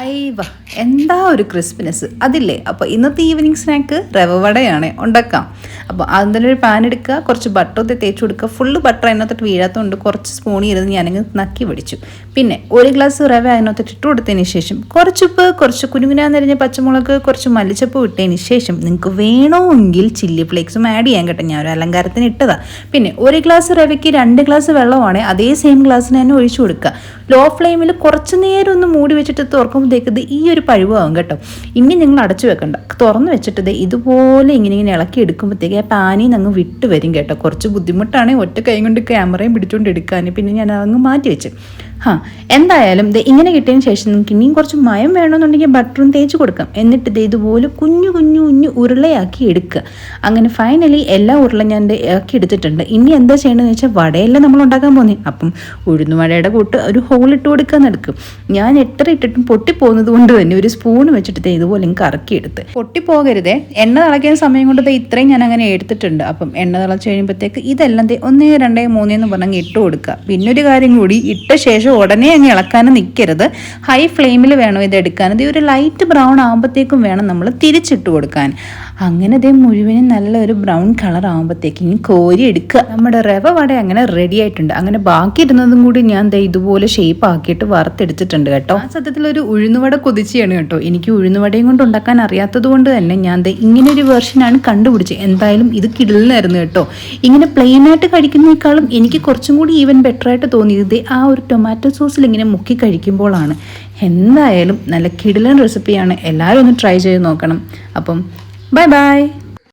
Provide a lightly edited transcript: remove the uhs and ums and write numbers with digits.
അയ്യവ എന്താ ഒരു ക്രിസ്പിനെസ് അതില്ലേ. അപ്പോൾ ഇന്നത്തെ ഈവനിങ് സ്നാക്ക് റവ വടയാണ് ഉണ്ടാക്കാം. അപ്പോൾ അതിൻ്റെ ഒരു പാൻ എടുക്കുക, കുറച്ച് ബട്ടറൊക്കെ തേച്ച് കൊടുക്കുക. ഫുള്ള് ബട്ടർ അതിനകത്തോട്ട് വീഴാത്തതുകൊണ്ട് കുറച്ച് സ്പൂണിൽ ഇരുന്ന് ഞാനങ്ങ് നക്കി പിടിച്ചു. പിന്നെ ഒരു ഗ്ലാസ് റവ അതിനകത്തോട്ട് ഇട്ട് കൊടുത്തതിന് ശേഷം കുറച്ചുപ്പ്, കുറച്ച് കുനുകുനാന്നരിഞ്ഞ പച്ചമുളക്, കുറച്ച് മല്ലിച്ചപ്പ് ഇട്ടതിന് ശേഷം നിങ്ങൾക്ക് വേണമെങ്കിൽ ചില്ലി ഫ്ലേക്സും ആഡ് ചെയ്യാൻ കേട്ടോ. ഞാൻ ഒരു അലങ്കാരത്തിന് ഇട്ടതാണ്. പിന്നെ ഒരു ഗ്ലാസ് റവയ്ക്ക് 2 ഗ്ലാസ് വെള്ളമാണ് അതേ സെയിം ഗ്ലാസ്സിന് തന്നെ ഒഴിച്ചു കൊടുക്കുക. ലോ ഫ്ലെയിമിൽ കുറച്ച് നേരം ഒന്ന് മൂടി വെച്ചിട്ട് തുറക്കുമ്പോഴത്തേക്ക് ഈ ഒരു പഴുവാകും കേട്ടോ. ഇനി നിങ്ങൾ അടച്ചു വെക്കണ്ട, തുറന്ന് വെച്ചിട്ട് ഇതുപോലെ ഇങ്ങനെ ഇളക്കി എടുക്കുമ്പോഴത്തേക്ക് ആ പാനിൽ നിന്ന് അങ്ങ് വിട്ട് വരും കേട്ടോ. കുറച്ച് ബുദ്ധിമുട്ടാണ് ഒറ്റ കൈ കൊണ്ട് ക്യാമറയും പിടിച്ചുകൊണ്ട് എടുക്കാൻ. പിന്നെ ഞാൻ അതങ്ങ് മാറ്റി വെച്ച്. എന്തായാലും ഇങ്ങനെ കിട്ടിയതിന് ശേഷം നിങ്ങൾക്ക് ഇനിയും കുറച്ച് മയം വേണമെന്നുണ്ടെങ്കിൽ ബട്ടറും തേച്ച് കൊടുക്കാം. എന്നിട്ട് ഇതുപോലെ കുഞ്ഞു കുഞ്ഞു കുഞ്ഞു ഉരുളയാക്കി എടുക്കുക. അങ്ങനെ ഫൈനലി എല്ലാ ഉരുള ഞാൻ ആക്കി എടുത്തിട്ടുണ്ട്. ഇനി എന്താ ചെയ്യേണ്ടതെന്ന് വെച്ചാൽ വടയെല്ലാം നമ്മൾ ഉണ്ടാക്കാൻ പോകുന്നത്. അപ്പം ഉഴുന്നുവടയുടെ കൂട്ട് ഒരു ഹോൾ ഇട്ട് കൊടുക്കാൻ എടുക്കും. ഞാൻ എത്ര ഇട്ടിട്ടും പൊട്ടിപ്പോകുന്നത് കൊണ്ട് തന്നെ ഒരു സ്പൂൺ വെച്ചിട്ട് ഇതുപോലെ കറക്കിയെടുത്ത്. പൊട്ടിപ്പോകരുതേ. എണ്ണ തിളയ്ക്കുന്ന സമയം കൊണ്ട് ഇത്രയും ഞാൻ അങ്ങനെ എടുത്തിട്ടുണ്ട്. അപ്പം എണ്ണ തിളച്ച് കഴിയുമ്പോഴത്തേക്ക് ഇതെല്ലാം 1, 2, 3 എന്ന് പറഞ്ഞാൽ ഇട്ട് കൊടുക്കുക. പിന്നെ ഒരു കാര്യം കൂടി, ഇട്ട ശേഷം ഉടനെ അങ്ങ് ഇളക്കാനും നിൽക്കരുത്. ഹൈ ഫ്ലെയിമിൽ വേണം ഇത് എടുക്കാൻ. ഇത് ഒരു ലൈറ്റ് ബ്രൗൺ ആകുമ്പോഴത്തേക്കും വേണം നമ്മൾ തിരിച്ചിട്ട് കൊടുക്കാൻ. അങ്ങനെ മുഴുവനും നല്ലൊരു ബ്രൗൺ കളർ ആകുമ്പോഴത്തേക്കും കോരി എടുക്കുക. നമ്മുടെ റവ വട അങ്ങനെ റെഡി ആയിട്ടുണ്ട്. അങ്ങനെ ബാക്കി ഇരുന്നതും കൂടി ഞാൻ ഇതുപോലെ ഷേപ്പ് ആക്കിയിട്ട് വറുത്തെടുത്തിട്ടുണ്ട് കേട്ടോ. ആ സത്യത്തിൽ ഒരു ഉഴുന്നുവട കൊതിച്ചാണ് കേട്ടോ. എനിക്ക് ഉഴുന്നുവടയും കൊണ്ട് ഉണ്ടാക്കാൻ അറിയാത്തത് കൊണ്ട് തന്നെ ഞാൻ ഇങ്ങനെ ഒരു വെർഷനാണ് കണ്ടുപിടിച്ചത്. എന്തായാലും ഇത് കിടലിനായിരുന്നു കേട്ടോ. ഇങ്ങനെ പ്ലെയിൻ ആയിട്ട് കഴിക്കുന്നതിനേക്കാളും എനിക്ക് കുറച്ചും കൂടി ഈവൻ ബെറ്റർ ആയിട്ട് തോന്നിയത് ആ ഒരു ടൊമാറ്റോ സോസിൽ ഇങ്ങനെ മുക്കി കഴിക്കുമ്പോഴാണ്. എന്തായാലും നല്ല കിടിലൻ റെസിപ്പിയാണ്. എല്ലാവരും ഒന്ന് ട്രൈ ചെയ്ത് നോക്കണം. അപ്പം ബൈ ബൈ.